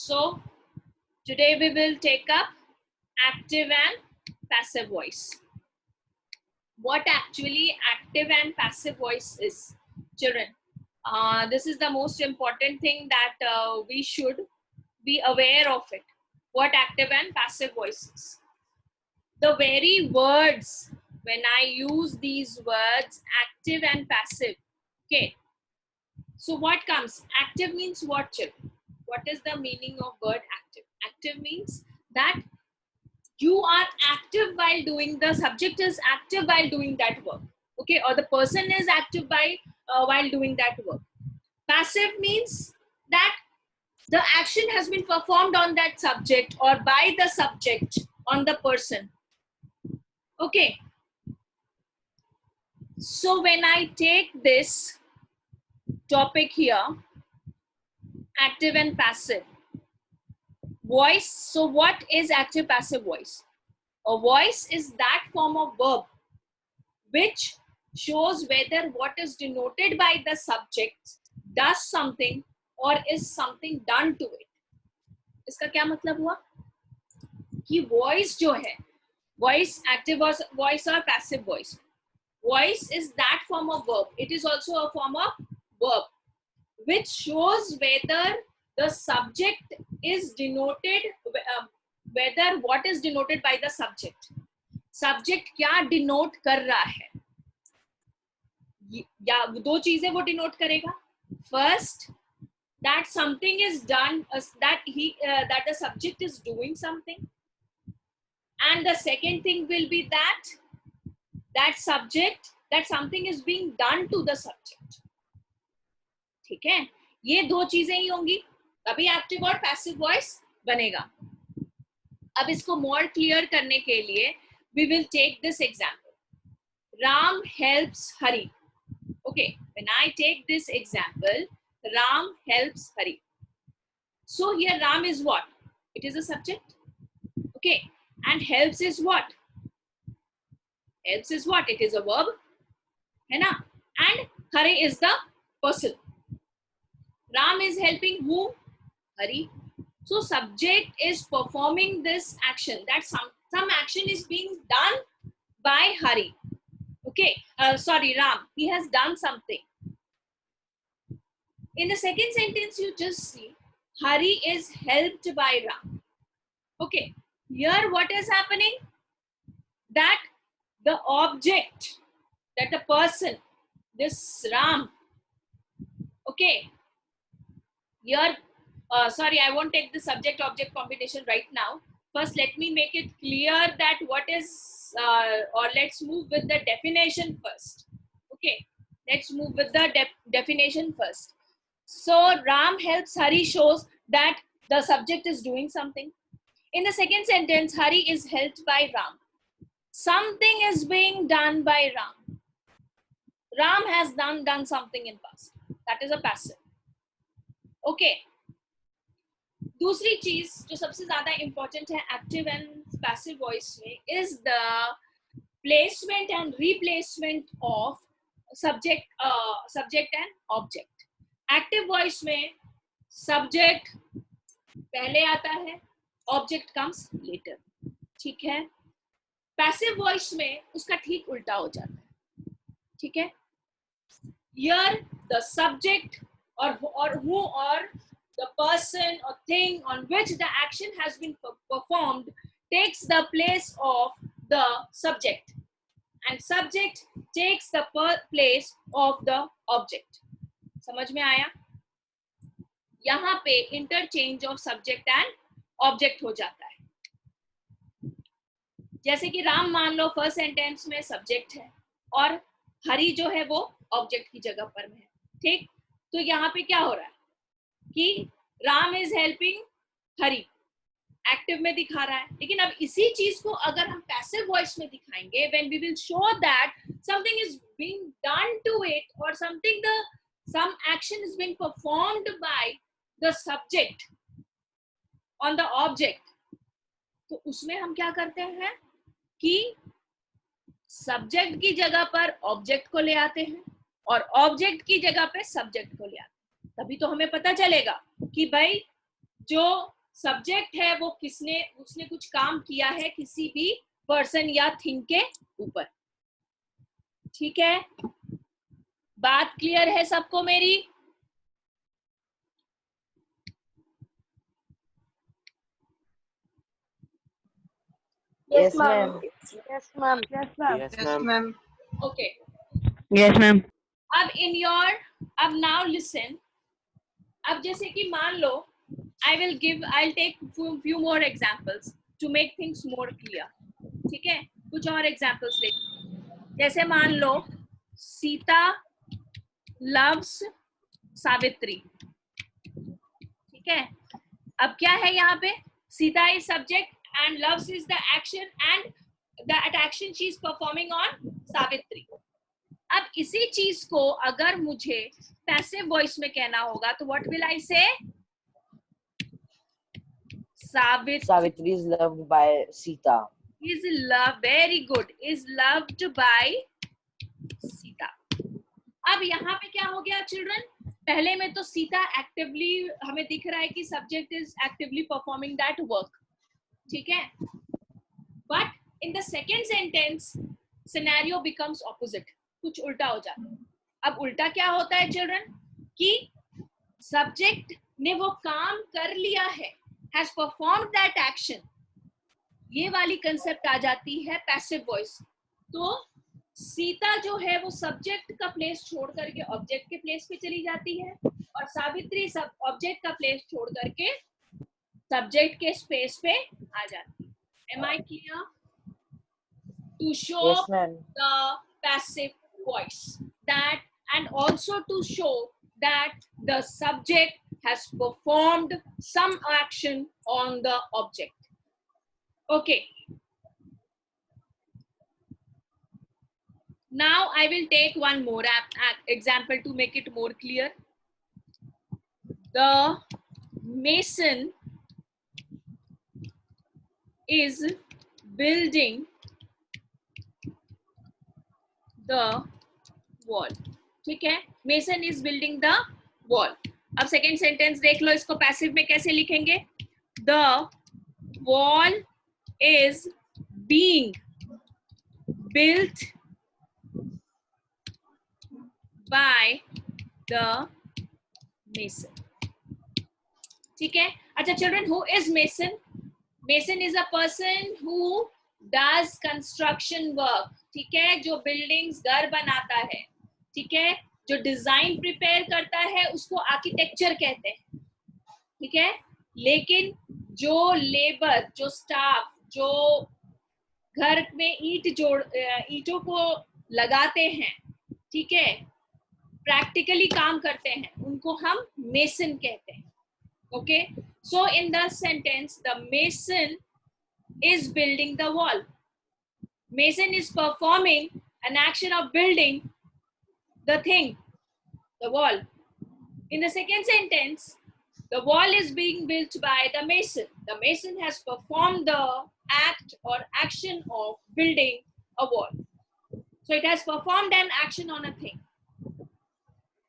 So today we will take up active and passive voice. What actually active and passive voice is, children? This is the most important thing that we should be aware of it. What active and passive voice is. The very words, when I use these words, active and passive, okay. So what comes? Active means what, children? What is the meaning of word active? Active means that you are active while doing, the subject is active while doing that work, okay, or the person is active while doing that work. Passive means that the action has been performed on that subject or by the subject on the person, okay. So when I take this topic here, active and passive voice, so what is active passive voice? A voice is that form of verb which shows whether what is denoted by the subject does something or is something done to it. इसका क्या मतलब हुआ कि voice जो है, voice active voice or passive voice, voice is that form of verb, it is also a form of verb which shows whether the subject is denoted, whether what is denoted by the subject, subject क्या denote कर रहा है, या दो चीजें वो denote करेगा. First, that something is done, that the subject is doing something, and the second thing will be that something is being done to the subject. ठीक है, ये दो चीजें ही होंगी तभी एक्टिव और पैसिव वॉइस बनेगा. अब इसको मोर क्लियर करने के लिए we will take this example. Ram helps Hari. Okay, when I take this example, Ram helps Hari. So here Ram is what? It is a subject. Okay, and helps is what? Helps is what? It is a verb. है ना? And Hari is the person. Ram is helping whom? Hari. So subject is performing this action. That some action is being done by Hari. Okay, sorry, Ram. He has done something. In the second sentence, you just see Hari is helped by Ram. Okay, here what is happening? That the object, that the person, this Ram, okay, here, sorry, I won't take the subject-object combination right now. First, let me make it clear that what is, or let's move with the definition first. Okay, let's move with the definition first. So Ram helps Hari shows that the subject is doing something. In the second sentence, Hari is helped by Ram. Something is being done by Ram. Ram has done something in past. That is a passive. Okay. दूसरी चीज जो सबसे ज्यादा important है active and passive voice में is the placement and replacement of subject and object. Active voice में subject पहले आता है, ऑब्जेक्ट कम्स लेटर. ठीक है. पैसिव वॉइस में उसका ठीक उल्टा हो जाता है. ठीक है. Here the subject or who or the person or thing on which the action has been performed takes the place of the subject, and subject takes the place of the object. समझ में आया? यहाँ पे interchange of subject and object हो जाता है. जैसे कि राम मान लो फर्स्ट सेंटेंस में सब्जेक्ट है और हरि जो है वो ऑब्जेक्ट की जगह पर है. ठीक. तो यहाँ पे क्या हो रहा है कि Ram is helping Hari, active में दिखा रहा है. लेकिन अब इसी चीज को अगर हम पैसिव वॉइस में दिखाएंगे, when we will show that something is being done to it और some action is being performed by the subject on the object, तो उसमें हम क्या करते हैं कि सब्जेक्ट की जगह पर ऑब्जेक्ट को ले आते हैं और ऑब्जेक्ट की जगह पे सब्जेक्ट को ले आते हैं. तभी तो हमें पता चलेगा कि भाई जो सब्जेक्ट है वो उसने कुछ काम किया है किसी भी पर्सन या थिंग के ऊपर। ठीक है, बात क्लियर है सबको मेरी? Yes, ma'am. Yes, ma'am. Yes, ma'am. Yes, ma'am. Okay, Yes, ma'am. अब नाउ लिसन। अब जैसे कि मान लो I'll take few more examples to make things more clear. ठीक है, कुछ और एग्जाम्पल्स ले। जैसे मान लो सीता लव्स सावित्री। ठीक है, अब क्या है यहाँ पे? Sita is subject and loves is the action and that action she is performing on Savitri. अब इसी चीज को अगर मुझे पैसिव वॉइस में कहना होगा तो व्हाट विल आई से? Savitri is loved by Sita. Is loved, very good, is loved by Sita. अब यहाँ पे क्या हो गया चिल्ड्रन? पहले में तो सीता एक्टिवली हमें दिख रहा है कि subject is actively performing that work. ठीक है, but in the second sentence scenario becomes opposite, कुछ उल्टा हो जाता है। अब उल्टा क्या होता है चिल्ड्रन? कि सब्जेक्ट ने वो काम कर लिया है, हैज परफॉर्म्ड दैट एक्शन, ये वाली कंसेप्ट आ जाती है पैसिव वॉइस। तो सीता जो है वो सब्जेक्ट का प्लेस छोड़ करके ऑब्जेक्ट के प्लेस पे चली जाती है और सावित्री सब ऑब्जेक्ट का प्लेस छोड़ करके सब्जेक्ट के स्पेस पे आ जाती है। Am I clear? To show Yes, ma'am. the passive voice, that and also to show that the subject has performed some action on the object. Okay. Now I will take one more example to make it more clear. The mason is building the wall. ठीक है, mason is building the wall. अब second sentence देख लो, इसको passive में कैसे लिखेंगे? The wall is being built by the mason. ठीक है, अच्छा children, who is mason? Mason is a person who does construction work. ठीक है, जो बिल्डिंग्स घर बनाता है। ठीक है, जो डिजाइन प्रिपेयर करता है उसको आर्किटेक्चर कहते हैं। ठीक है, लेकिन जो लेबर, जो स्टाफ, जो घर में ईंटों को लगाते हैं, ठीक है, प्रैक्टिकली काम करते हैं, उनको हम मेसन कहते हैं। Okay, so in the sentence the mason is building the wall. Mason is performing an action of building the thing, the wall. In the second sentence, the wall is being built by the mason. The mason has performed the act or action of building a wall. So it has performed an action on a thing.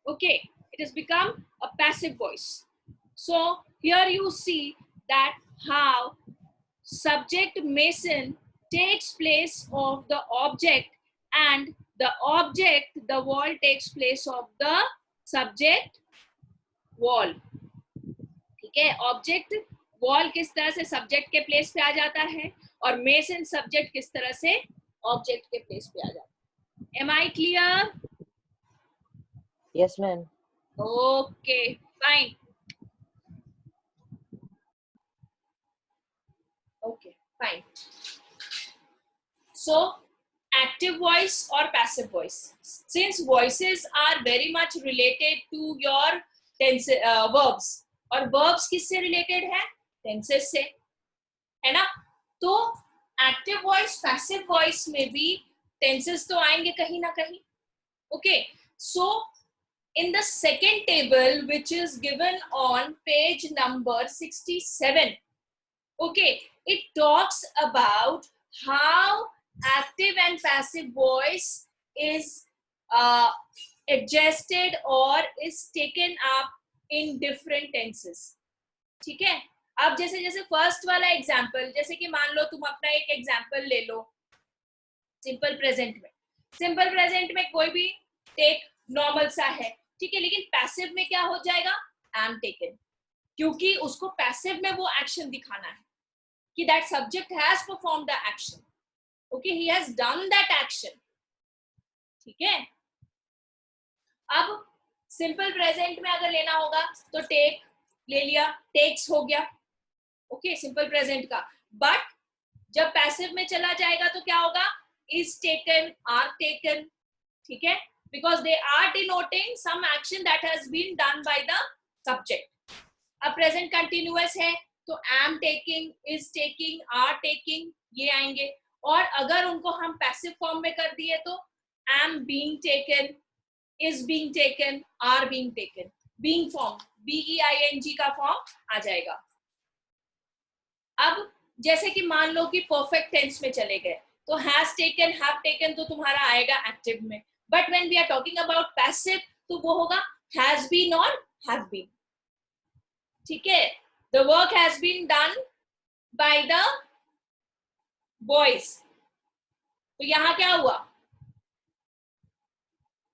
Okay, it has become a passive voice. So here you see that how subject mason takes place of the object and the object, the wall, takes place of the subject wall. ठीक है, object wall किस तरह से subject के place पे आ जाता है और मेसन सब्जेक्ट किस तरह से ऑब्जेक्ट के प्लेस पे आ जाता है। Am I clear? Yes, ma'am. Okay, fine. Okay, fine. So, active voice or passive voice. Since voices are very much related to your tense, verbs, और verbs किससे related है? Tenses से, है ना? तो active voice, passive voice में भी tenses तो आएंगे कहीं ना कहीं. Okay, so in the second table which is given on page number 67, okay, it talks about how active and passive voice is adjusted or is taken up in different tenses. ठीक है, अब जैसे जैसे फर्स्ट वाला example, जैसे कि मान लो तुम अपना एक एग्जाम्पल ले लो सिंपल प्रेजेंट में। सिंपल प्रेजेंट में कोई भी टेक नॉर्मल सा है, ठीक है, लेकिन पैसिव में क्या हो जाएगा, एम टेकन, क्योंकि उसको पैसिव में वो एक्शन दिखाना है कि that subject has perform the action, okay, he has done that action, ठीक है। अब सिंपल प्रेजेंट में अगर लेना होगा तो टेक ले लिया, टेक्स हो गया, ओके, सिंपल प्रेजेंट का। बट जब पैसिव में चला जाएगा तो क्या होगा, इज टेकन, आर टेकन, ठीक है, because they are denoting some action that has been done by the subject. अब प्रेजेंट कंटिन्यूअस है तो am taking, is taking, are taking, ये आएंगे। और अगर उनको हम पैसिव फॉर्म में कर दिए तो am being taken, is being taken, are being taken, being form, BEING का फॉर्म आ जाएगा। अब जैसे कि मान लो कि परफेक्ट टेंस में चले गए तो हैज टेकन, हैव टेकन तो तुम्हारा आएगा एक्टिव में, but when we are talking about passive तो वो होगा हैज बीन और हैव बीन, ठीक है। The work has been done by the boys, तो यहां क्या हुआ,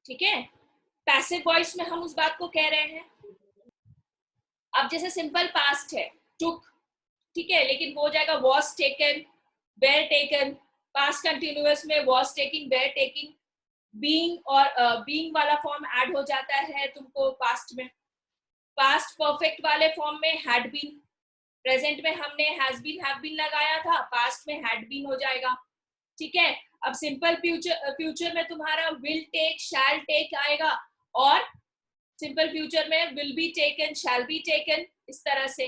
ठीक है, पैसिव वॉइस में हम उस बात को कह रहे हैं। अब जैसे सिंपल पास्ट है टुक, ठीक है, लेकिन वो हो जाएगा was taken, were taken, past continuous में was taking, were taking, being और बीइंग वाला फॉर्म ऐड हो जाता है तुमको पास्ट में। पास्ट परफेक्ट वाले फॉर्म में हैड बीन, प्रेजेंट में हमने हैज बीन, हैव बीन लगाया था, पास्ट में हैड बीन हो जाएगा, ठीक है। अब सिंपल फ्यूचर में तुम्हारा विल टेक, शैल टेक आएगा, और सिंपल फ्यूचर में will be taken, shall be taken, इस तरह से।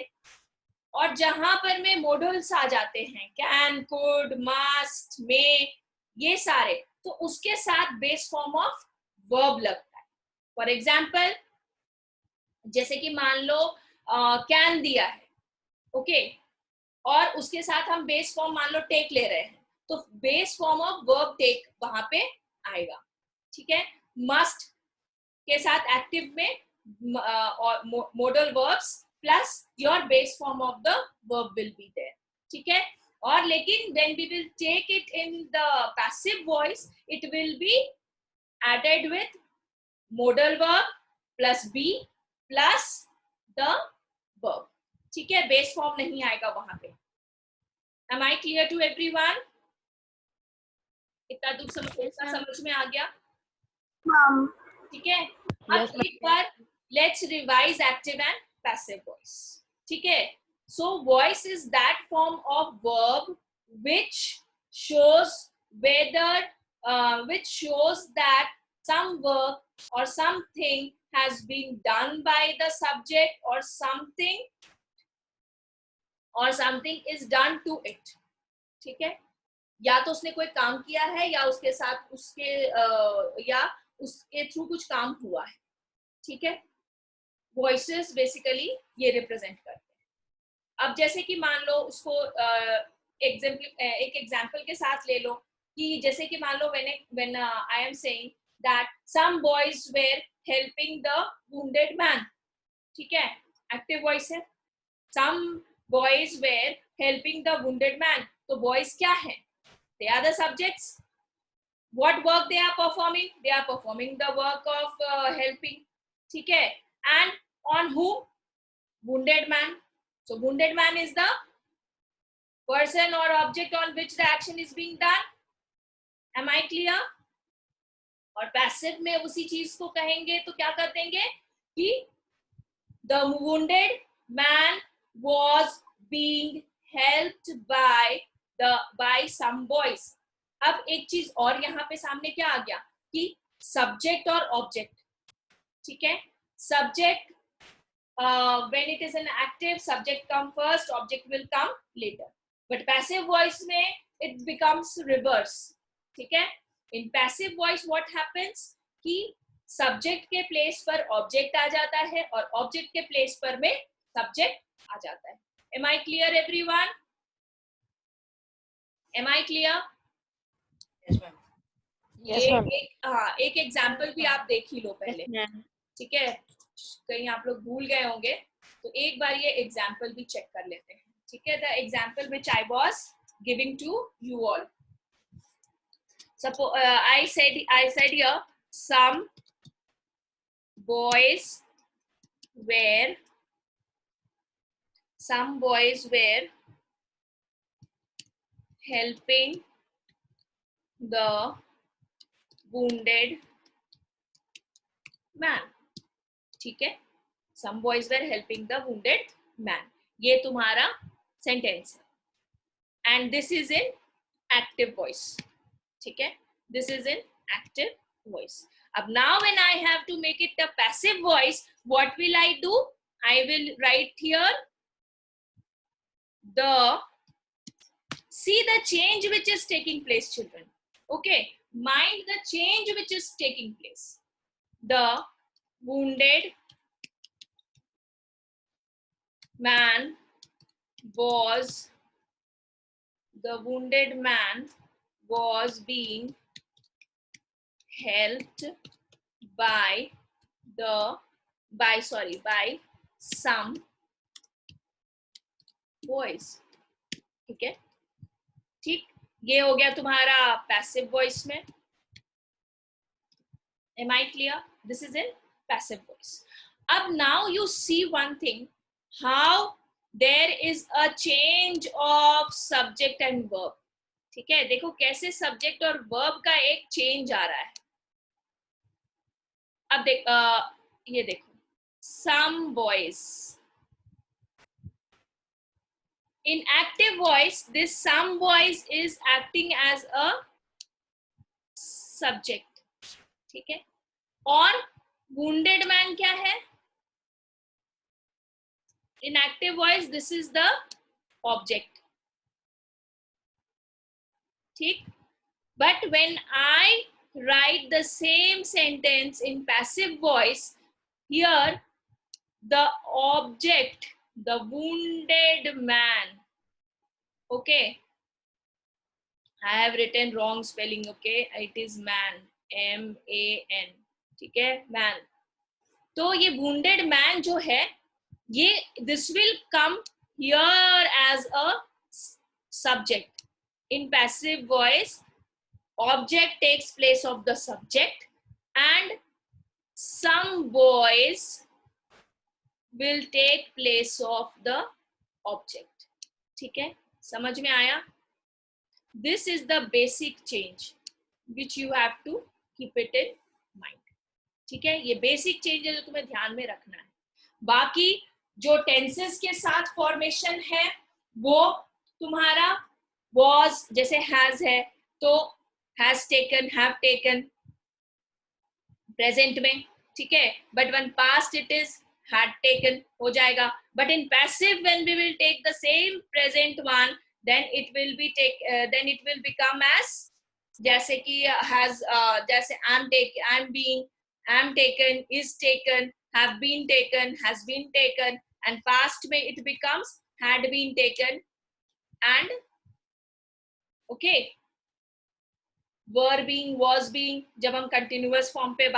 और जहां पर में मॉडल्स आ जाते हैं कैन, कुड, मस्ट, मे, ये सारे, तो उसके साथ बेस फॉर्म ऑफ वर्ब लगता है। फॉर एग्जाम्पल जैसे कि मान लो कैन दिया है, ओके, और उसके साथ हम बेस फॉर्म मान लो टेक ले रहे हैं, तो base form of verb take वहां पे आएगा, ठीक है। मस्ट के साथ एक्टिव में modal verbs plus your base form of the verb will be there, ठीक है। और लेकिन when we will take it in the passive voice it will be added with modal verb plus be plus the verb, ठीक है, base form नहीं आएगा वहां पे। Am I clear to everyone? इतना दूर समझ में आ गया, ठीक है। अब एक बार let's revise active and passive voice, ठीक है। So voice is that form of verb which shows whether which shows that some work or something has been done by the subject or something is done to it, ठीक है। या तो उसने कोई काम किया है या उसके साथ उसके या उसके थ्रू कुछ काम हुआ है, ठीक है। वॉइसेस बेसिकली ये रिप्रेजेंट करते हैं। अब जैसे कि मान लो उसको एक एग्जांपल के साथ ले लो कि जैसे कि मान लो when I am saying that some boys were helping the wounded man, ठीक है, एक्टिव वॉइस है। some boys were helping the wounded man, तो boys क्या है, they are the subjects. What work they are performing? They are performing the work of helping, ठीक है। And on whom? Wounded man. So wounded man is the person or object on which the action is being done. Am I clear? और passive में उसी चीज को कहेंगे तो क्या कर देंगे कि the wounded man was being helped by some boys. अब एक चीज और यहाँ पे सामने क्या आ गया कि सब्जेक्ट और ऑब्जेक्ट, ठीक है। Subject when it is an active, subject come first, object will come later. But passive voice में it becomes reverse, ठीक है। In passive voice what happens कि सब्जेक्ट के प्लेस पर ऑब्जेक्ट आ जाता है और ऑब्जेक्ट के प्लेस पर में सब्जेक्ट आ जाता है। Am I clear everyone? Am I clear? Yes, ma'am. Yes, ma'am. एक एग्जाम्पल भी आप देख ही लो पहले, ठीक है, कहीं आप लोग भूल गए होंगे तो एक बार ये एग्जाम्पल भी चेक कर लेते हैं, ठीक है. The example which I was giving to you all. Suppose I said here some boys were helping the wounded man. ठीक है, some boys were helping the wounded man. ये तुम्हारा सेंटेंस है, and this is in active voice. ठीक है, this is in active voice. अब now when I have to make it a passive voice, what will I do? I will write here see the change which is taking place, children. Okay, mind the change which is taking place. The wounded man was being helped by some boys. ठीक है, ठीक, ये हो गया तुम्हारा passive voice में. Am I clear? This is in passive voice. अब now you see one thing, how there is a change of subject and verb. ठीक है, देखो कैसे सब्जेक्ट और वर्ब का एक चेंज आ रहा है. अब ये देखो, some boys. In active voice, this some boys is acting as a subject. ठीक है, और wounded man क्या है? In active voice, this is the object. ठीक, but when I write the same sentence in passive voice, here the object, the wounded man. Okay, I have written wrong spelling. Okay, it is man, M-A-N. ठीक है, man. तो ये wounded man जो है, ये this will come here as a subject. In passive voice, object takes place of the subject and some boys will take place of the object. ठीक है, समझ में आया? This is the basic change which you have to keep it in mind. ठीक है, ये basic change है जो तुम्हें ध्यान में रखना है. बाकी जो टेंसेस के साथ फॉर्मेशन है वो तुम्हारा was जैसे has है तो has taken, have taken present में. ठीक है, but when past it is had taken हो जाएगा. But in passive, when we will take the same present one, then it will become as जैसे कि has, जैसे I'm being, am taken, is taken, have been taken, has been taken, and past में it becomes had been taken and okay, were being, was being. जब हम continuous form पे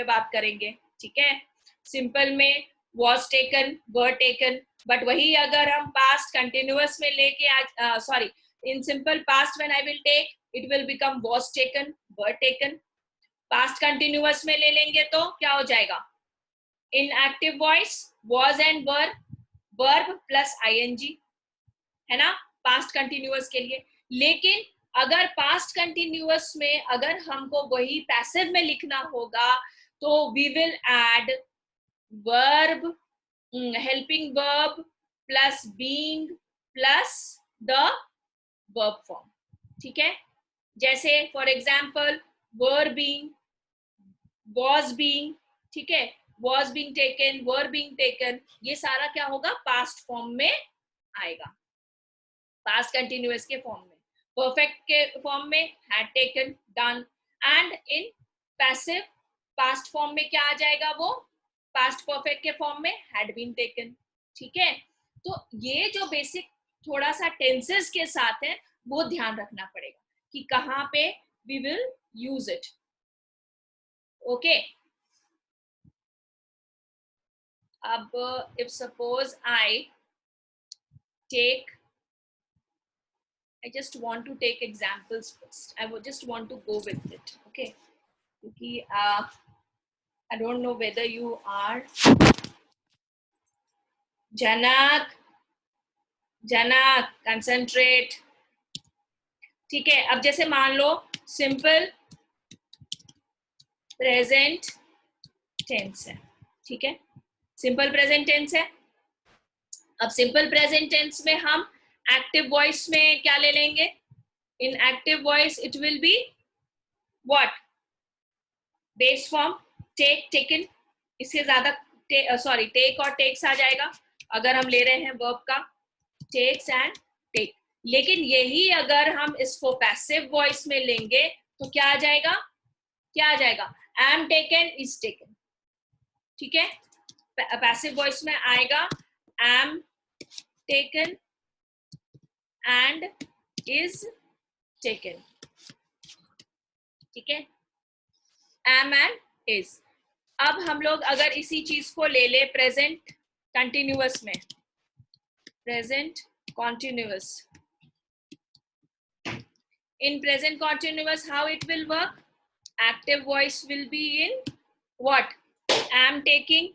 बात करेंगे, ठीक है, सिंपल में was taken, were taken, but वही अगर हम past continuous में लेके in simple past when I will take, it will become was taken, were taken. past continuous में ले लेंगे तो क्या हो जाएगा? In active voice, was and were, verb plus ing, है ना, past continuous के लिए. लेकिन अगर past continuous में अगर हमको वही passive में लिखना होगा तो we will add verb, helping verb plus being plus the verb form. ठीक है, जैसे for example were being, was being, ठीक है, was being taken, were being taken, ये सारा क्या होगा? past form में आएगा, past continuous के form में. perfect के form में had taken, done, and in passive past form में क्या आ जाएगा? वो past perfect के form में had been taken. ठीक है, तो ये जो बेसिक थोड़ा सा टेंसेस के साथ है वो ध्यान रखना पड़ेगा कि कहाँ पे we will use it. Okay, अब if suppose I just want to take examples first. I would just want to go with it. Okay. Because I don't know whether you are Janak, concentrate. ठीक है. अब जैसे मान लो simple present tense है. ठीक है. Simple present tense है. अब सिंपल प्रेजेंट टेंस में हम एक्टिव वॉइस में क्या ले लेंगे? In active voice it will be what? Base form take, taken. इससे ज्यादा सॉरी टेक और टेक्स आ जाएगा अगर हम ले रहे हैं वर्ब का, टेक्स एंड टेक. लेकिन यही अगर हम इसको पैसिव वॉइस में लेंगे तो क्या आ जाएगा? क्या आ जाएगा? Am taken, is taken. ठीक है. पैसिव वॉइस में आएगा am taken and is taken. ठीक है. Am and is. अब हम लोग अगर इसी चीज को ले ले प्रेजेंट कंटिन्यूअस में, present continuous. In present continuous, how it will work? Active voice will be in what? Am taking,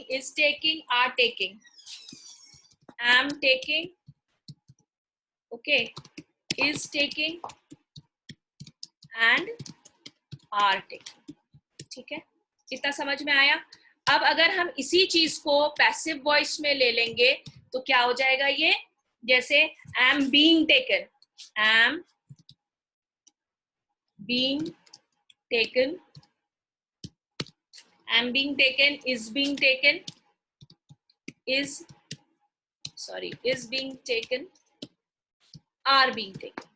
is taking, are taking. Am taking, okay, is taking and are taking. ठीक है. इतना समझ में आया? अब अगर हम इसी चीज को पैसिव वॉइस में ले लेंगे तो क्या हो जाएगा ये? जैसे am being taken, am being taken, am being taken, is being taken, is being taken, are being taken.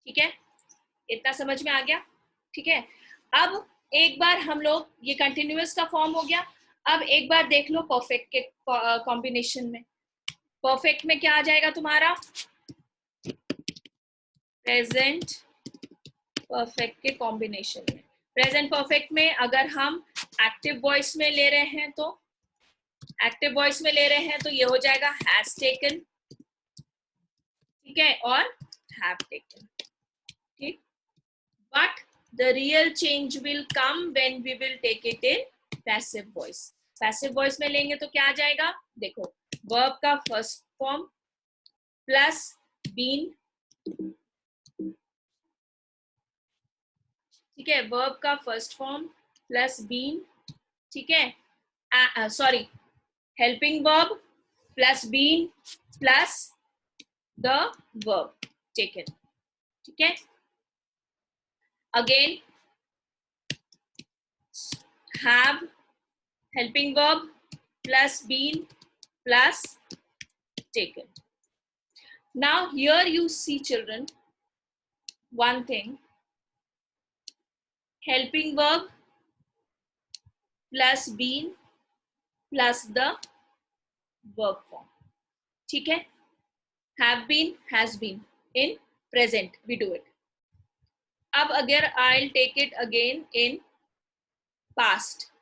ठीक है. इतना समझ में आ गया? ठीक है. अब एक बार हम लोग ये कंटिन्यूअस का फॉर्म हो गया. अब एक बार देख लो परफेक्ट के कॉम्बिनेशन में. परफेक्ट में क्या आ जाएगा तुम्हारा? प्रेजेंट परफेक्ट के कॉम्बिनेशन में. प्रेजेंट परफेक्ट में अगर हम एक्टिव वॉइस में ले रहे हैं तो ये हो जाएगा हैज टेकन. ठीक है. और हैव टेकन. ठीक. But the real change will come when we will take it in passive voice. Passive voice में लेंगे तो क्या आ जाएगा? देखो, वर्ब का फर्स्ट फॉर्म प्लस बीन. ठीक है. वर्ब का फर्स्ट फॉर्म प्लस बीन. ठीक है. Sorry, helping verb plus been plus the verb taken. ठीक है. Again have, helping verb plus been plus taken. Now here you see, children, one thing. Helping verb plus been plus the verb form. ठीक है. Have been, has been. In present we do it. अब अगर I'll take it again in past.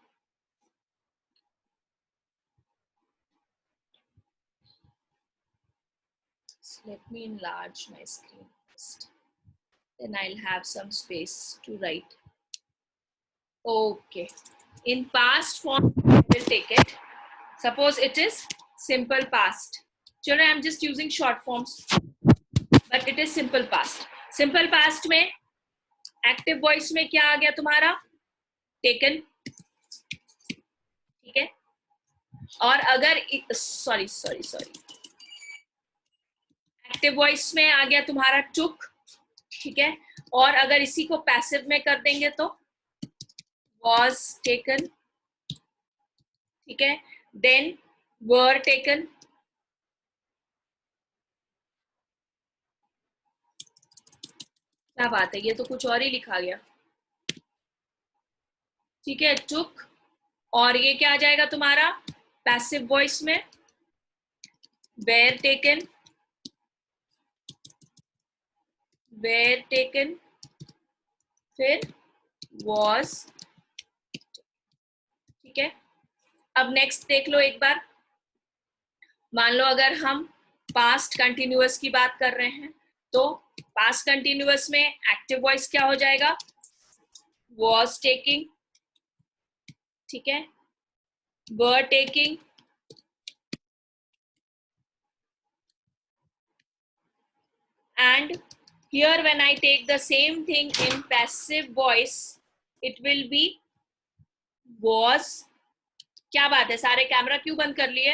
Let me enlarge my screen first. Then I'll have some space to write. Okay. In past form, we'll take it. Suppose it is simple past. Children, I'm just using short forms, but it is simple past. Simple past में active voice में क्या आ गया तुम्हारा? Taken. ठीक है. और अगर sorry. Active voice में आ गया तुम्हारा took. ठीक है. और अगर इसी को पैसिव में कर देंगे तो was taken. ठीक है. then were taken. क्या बात है, ये तो कुछ और ही लिखा गया. ठीक है. took. और ये क्या आ जाएगा तुम्हारा पैसिव वॉइस में? were taken. were taken. फिर was ठीक है, अब नेक्स्ट देख लो एक बार। मान लो अगर हम पास्ट कंटिन्यूअस की बात कर रहे हैं तो पास्ट कंटिन्यूअस में एक्टिव वॉइस क्या हो जाएगा, was taking, ठीक है, were taking, and here when I take the same thing in passive voice it will be was। क्या बात है, सारे कैमरा क्यों बंद कर लिए?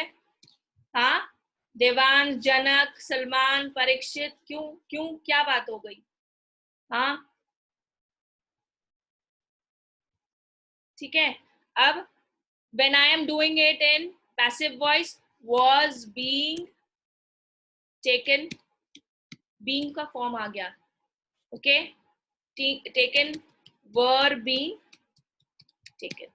हाँ, देवान, जनक, सलमान, परीक्षित, क्यों क्यों क्या बात हो गई? हाँ ठीक है, अब when I am doing it in passive voice was being taken, being का फॉर्म आ गया, okay, taken, were being taken।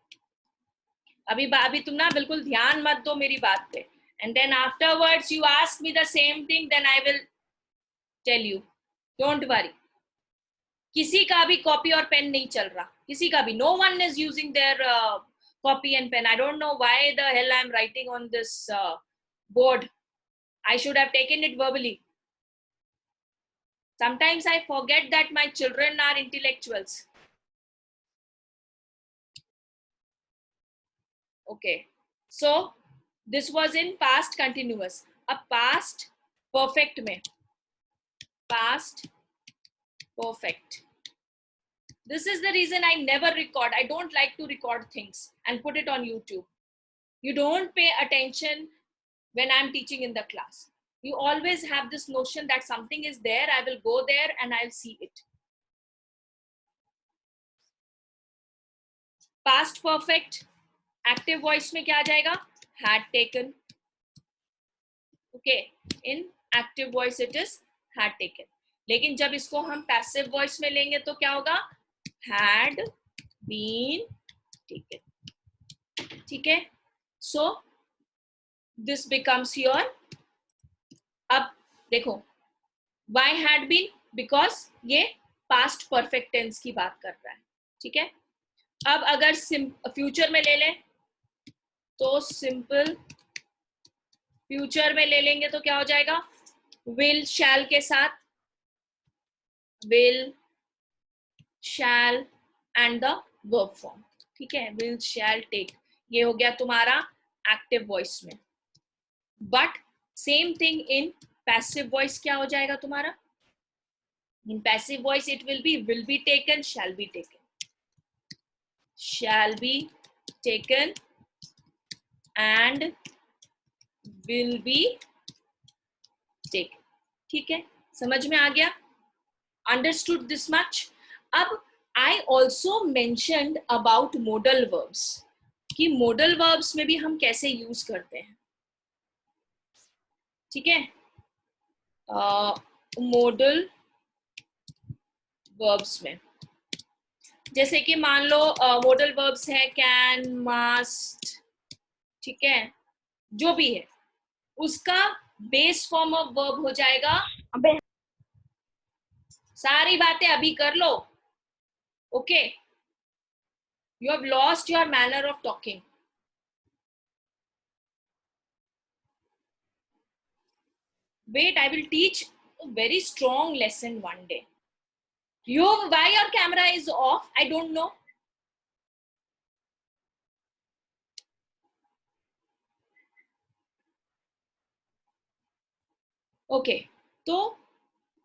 अभी तुम ना बिल्कुल ध्यान मत दो मेरी बात पे, and then afterwards you ask me the same thing, then I will tell you, don't worry। किसी का भी कॉपी और पेन नहीं चल रहा, किसी का भी, no one is using their copy and pen। I don't know why the hell I am writing on this board, I should have taken it verbally। Sometimes I forget that my children are intellectuals। Okay, so this was in past continuous। अब past perfect में, past perfect, this is the reason I never record, I don't like to record things and put it on YouTube। You don't pay attention when I'm teaching in the class, you always have this notion that something is there, I will go there and I'll see it। Past perfect active voice में क्या आ जाएगा, had taken, okay, in active voice it is had taken। लेकिन जब इसको हम passive voice में लेंगे तो क्या होगा, had been taken। ठीक है, सो दिस बिकम्स योर, अब देखो why had been, बिकॉज ये पास्ट परफेक्ट टेंस की बात कर रहा है। ठीक है, अब अगर फ्यूचर में ले लें तो सिंपल फ्यूचर में ले लेंगे तो क्या हो जाएगा, विल शैल के साथ, will shell and the verb form. ठीक है, विल शैल टेक, ये हो गया तुम्हारा एक्टिव वॉइस में। But same thing in passive voice क्या हो जाएगा तुम्हारा, इन passive voice it will B taken, shall be taken, shall be taken and will be taken। ठीक है, समझ में आ गया, understood this much। अब I also mentioned about modal verbs, कि modal verbs में भी हम कैसे यूज करते हैं। ठीक है, modal verbs में जैसे कि मान लो modal verbs है can, must, ठीक है, जो भी है उसका बेस फॉर्म ऑफ वर्ब हो जाएगा, सारी बातें अभी कर लो, okay, you have lost your manner of talking. Wait, I will teach a very strong lesson one day। Why your camera is off, I don't know। Okay, तो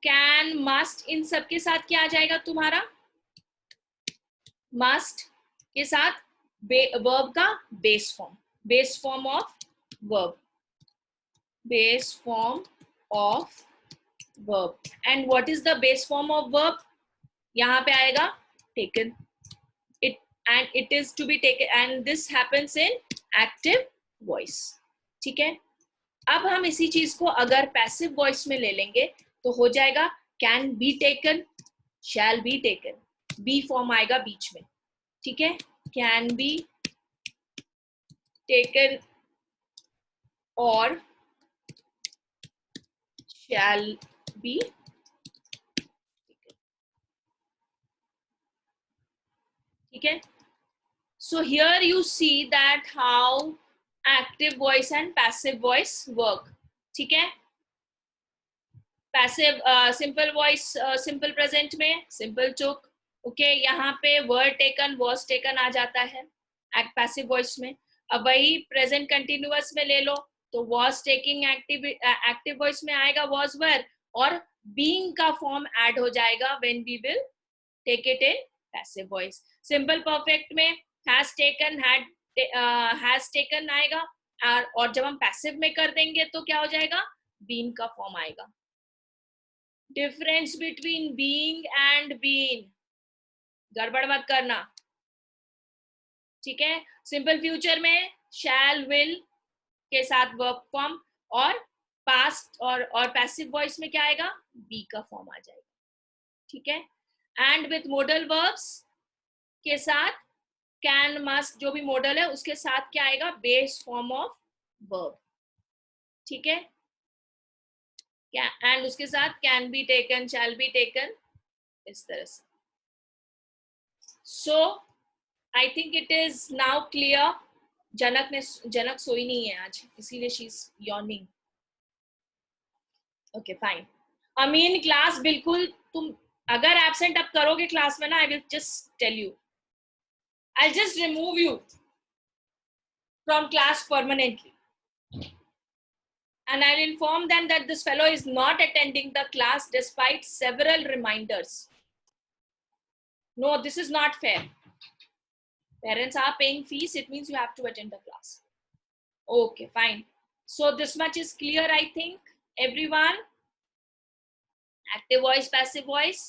can, must, इन सब के साथ क्या आ जाएगा तुम्हारा, मस्ट के साथ वर्ब का base form, base form of verb, base form of verb. And what is the base form of verb, यहां पे आएगा taken, it and it is to be taken, and this happens in active voice. ठीक है, अब हम इसी चीज को अगर पैसिव वॉइस में ले लेंगे तो हो जाएगा can be taken, shall be taken, be form आएगा बीच में। ठीक है, कैन बी टेकन और शैल बी टेकन। ठीक है, So here you see that how active voice and passive voice work. ठीक है, passive simple voice simple present में सिंपल टुक, ओके, यहाँ पे वर्ड टेकन वॉज टेकन आ जाता है पैसिव वॉइस में. अब वही प्रेजेंट कंटिन्यूअस में ले लो तो वॉज टेकिंग एक्टिव वॉइस में आएगा वॉज वर, और बीइंग का फॉर्म ऐड हो जाएगा when we will take it in passive voice. Simple perfect में हैज टेकन हैज टेकन आएगा, और जब हम पैसिव में कर देंगे तो क्या हो जाएगा, बीन का फॉर्म आएगा. Difference between being and been, गड़बड़ मत करना, ठीक है. सिंपल फ्यूचर में शैल विल के साथ वर्ब फॉर्म, और पास्ट और पैसिव वॉइस में क्या आएगा, बी का फॉर्म आ जाएगा, ठीक है. एंड विथ मोडल वर्ब्स के साथ कैन मस्ट जो भी मॉडल है उसके साथ क्या आएगा, बेस फॉर्म ऑफ वर्ब, ठीक है. एंड उसके साथ can be taken, shall be taken, इस तरह से. So I think it is now clear. Janak सोई नहीं है आज, इसीलिए she is yawning. Okay fine. Amin class बिल्कुल, तुम अगर एब्सेंट अब करोगे क्लास में ना, I will just tell you, I'll just remove you from class permanently, and I'll inform them that this fellow is not attending the class despite several reminders. No, this is not fair. Parents are paying fees, it means you have to attend the class. Okay, fine. So this much is clear, I think, everyone. Active voice, passive voice.